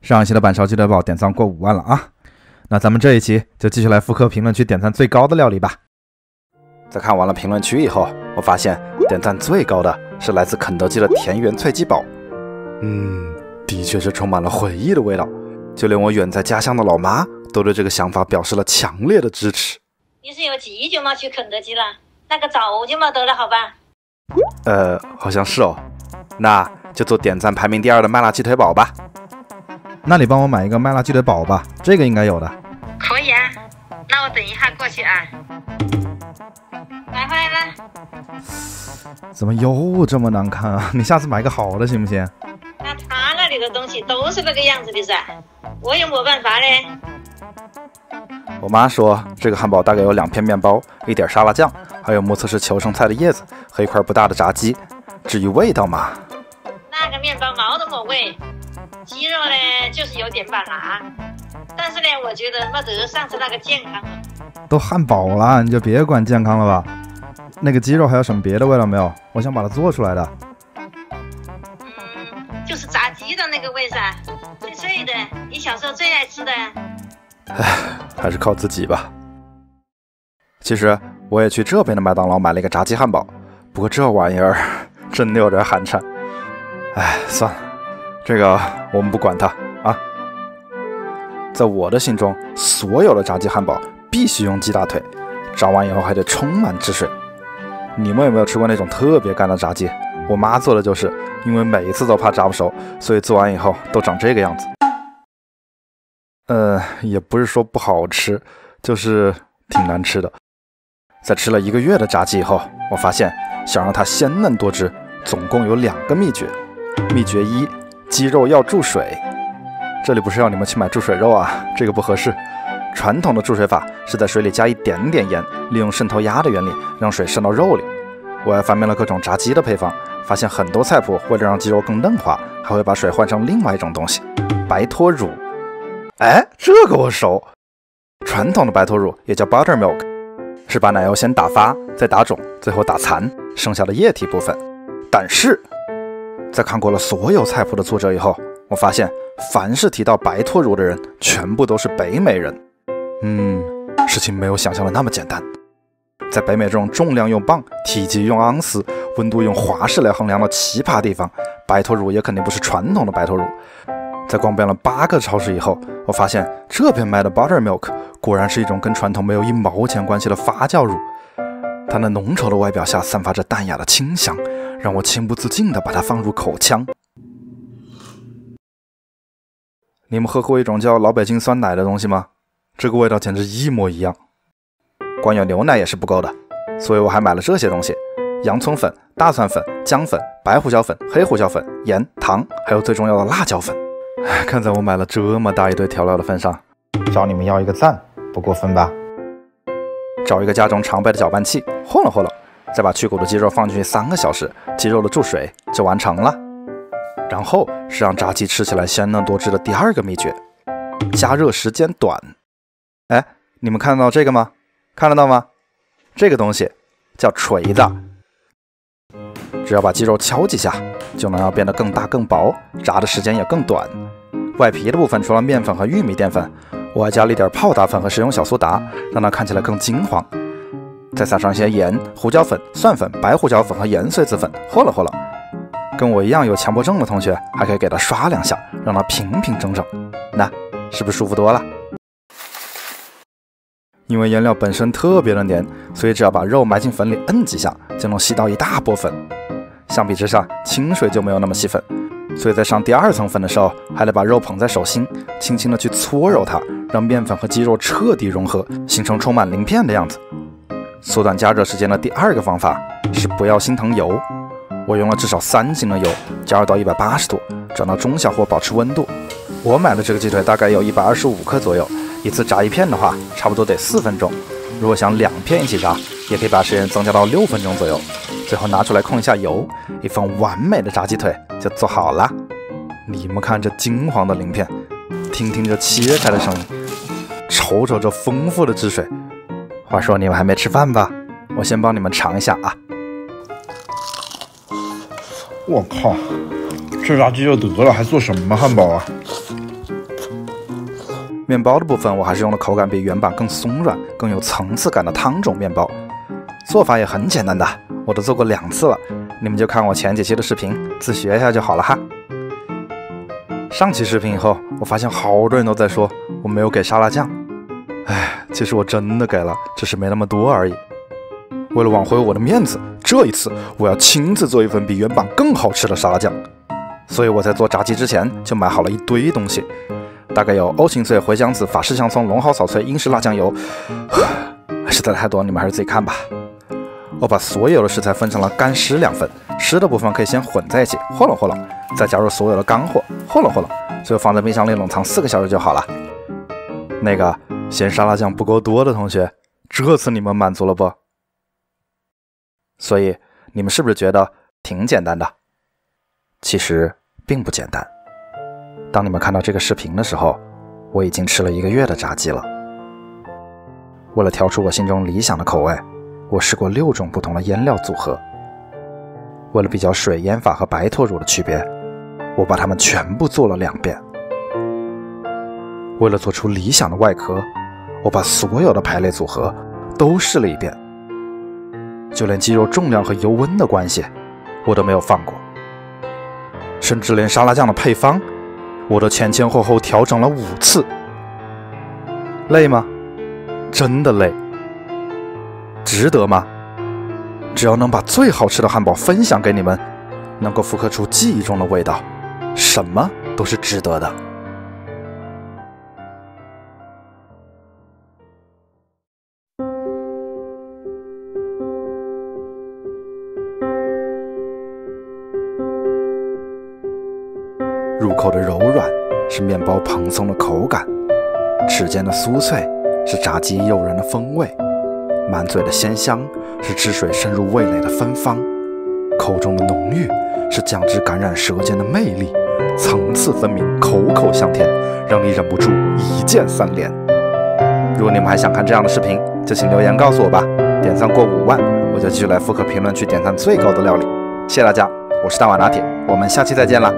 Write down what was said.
上一期的板烧鸡腿堡点赞过5万了啊！那咱们这一期就继续来复刻评论区点赞最高的料理吧。在看完了评论区以后，我发现点赞最高的是来自肯德基的田园脆鸡堡。的确是充满了回忆的味道，就连我远在家乡的老妈都对这个想法表示了强烈的支持。你是有几久没去肯德基了？那个早就没得了，好吧？好像是哦。那就做点赞排名第2的麦辣鸡腿堡吧。那你帮我买一个麦辣鸡腿堡吧，这个应该有的。可以啊，那我等一下过去啊。买回来了。怎么又这么难看啊？你下次买个好的行不行？那他那里的东西都是那个样子的噻，我有没办法嘞。我妈说这个汉堡大概有2片面包、一点沙拉酱，还有目测是求生菜的叶子和一块不大的炸鸡。至于味道嘛，那个面包毛都没味，鸡肉呢就是有点板辣，但是呢我觉得没得上次那个健康了。都汉堡了，你就别管健康了吧。那个鸡肉还有什么别的味道没有？我想把它做出来的。就是炸鸡的那个味噻，脆脆的，你小时候最爱吃的。还是靠自己吧。其实我也去这边的麦当劳买了一个炸鸡汉堡，不过这玩意儿真的有点寒碜。算了，这个我们不管它啊。在我的心中，所有的炸鸡汉堡必须用鸡大腿，炸完以后还得充满汁水。你们有没有吃过那种特别干的炸鸡？我妈做的就是，因为每一次都怕炸不熟，所以做完以后都长这个样子。也不是说不好吃，就是挺难吃的。在吃了1个月的炸鸡以后，我发现想让它鲜嫩多汁，总共有2个秘诀。秘诀1，鸡肉要注水。这里不是要你们去买注水肉啊，这个不合适。传统的注水法是在水里加一点点盐，利用渗透压的原理让水渗到肉里。我还翻遍了各种炸鸡的配方，发现很多菜谱为了让鸡肉更嫩滑，还会把水换成另外一种东西——白脱乳。这个我熟。传统的白脱乳也叫 buttermilk， 是把奶油先打发，再打肿，最后打残，剩下的液体部分。但是在看过了所有菜谱的作者以后，我发现凡是提到白脱乳的人全部都是北美人。事情没有想象的那么简单。在北美这种重量用磅、体积用盎司、温度用华氏来衡量的奇葩地方，白脱乳也肯定不是传统的白脱乳。在逛遍了8个超市以后，我发现这边卖的 buttermilk 果然是一种跟传统没有1毛钱关系的发酵乳。它那浓稠的外表下散发着淡雅的清香，让我情不自禁地把它放入口腔。你们喝过一种叫老北京酸奶的东西吗？这个味道简直一模一样。光有牛奶也是不够的，所以我还买了这些东西：洋葱粉、大蒜粉、姜粉、白胡椒粉、黑胡椒粉、盐、糖，还有最重要的辣椒粉。看在我买了这么大一堆调料的份上，找你们要一个赞，不过分吧？找一个家中常备的搅拌器，和了和了，再把去骨的鸡肉放进去3个小时，鸡肉的注水就完成了。然后是让炸鸡吃起来鲜嫩多汁的第2个秘诀：加热时间短。你们看得到这个吗？看得到吗？这个东西叫锤子，只要把鸡肉敲几下，就能让变得更大更薄，炸的时间也更短。外皮的部分除了面粉和玉米淀粉，我还加了一点泡打粉和食用小苏打，让它看起来更金黄。再撒上一些盐、胡椒粉、蒜粉、白胡椒粉和盐碎子粉，和了和了。跟我一样有强迫症的同学，还可以给它刷2下，让它平平整整。那是不是舒服多了？因为颜料本身特别的黏，所以只要把肉埋进粉里摁几下，就能吸到一大波粉。相比之下，清水就没有那么细粉，所以在上第2层粉的时候，还得把肉捧在手心，轻轻的去搓揉它，让面粉和鸡肉彻底融合，形成充满鳞片的样子。缩短加热时间的第2个方法是不要心疼油。我用了至少3斤的油，加热到180度，转到中小火保持温度。我买的这个鸡腿大概有125克左右，一次炸1片的话，差不多得4分钟。如果想2片一起炸，也可以把时间增加到6分钟左右。最后拿出来控一下油，一份完美的炸鸡腿就做好了。你们看这金黄的鳞片，听听这切开的声音，瞅瞅这丰富的汁水。话说你们还没吃饭吧？我先帮你们尝一下啊。我靠，这炸鸡就得了，还做什么汉堡啊？面包的部分我还是用了口感比原版更松软、更有层次感的汤种面包。做法也很简单的，我都做过2次了，你们就看我前几期的视频，自学一下就好了哈。上期视频以后，我发现好多人都在说我没有给沙拉酱。其实我真的给了，只是没那么多而已。为了挽回我的面子，这一次我要亲自做一份比原版更好吃的沙拉酱。所以我在做炸鸡之前就买好了一堆东西，大概有欧芹脆、茴香籽、法式香葱、龙蒿草脆、英式辣酱油，实在太多，你们还是自己看吧。我把所有的食材分成了干湿2份，湿的部分可以先混在一起和拢和拢，再加入所有的干货和拢和拢，最后放在冰箱里冷藏4个小时就好了。那个嫌沙拉酱不够多的同学，这次你们满足了不？所以你们是不是觉得挺简单的？其实并不简单。当你们看到这个视频的时候，我已经吃了1个月的炸鸡了。为了调出我心中理想的口味，我试过6种不同的腌料组合。为了比较水腌法和白脱乳的区别，我把它们全部做了2遍。为了做出理想的外壳，我把所有的排列组合都试了一遍，就连鸡肉重量和油温的关系我都没有放过，甚至连沙拉酱的配方我都前前后后调整了5次。累吗？真的累。值得吗？只要能把最好吃的汉堡分享给你们，能够复刻出记忆中的味道，什么都是值得的。入口的柔软是面包蓬松的口感，齿间的酥脆是炸鸡诱人的风味，满嘴的鲜香是汁水渗入味蕾的芬芳，口中的浓郁是酱汁感染舌尖的魅力，层次分明，口口香甜，让你忍不住一键3连。如果你们还想看这样的视频，就请留言告诉我吧，点赞过5万，我就继续来复刻评论区点赞最高的料理。谢谢大家，我是大碗拿铁，我们下期再见啦。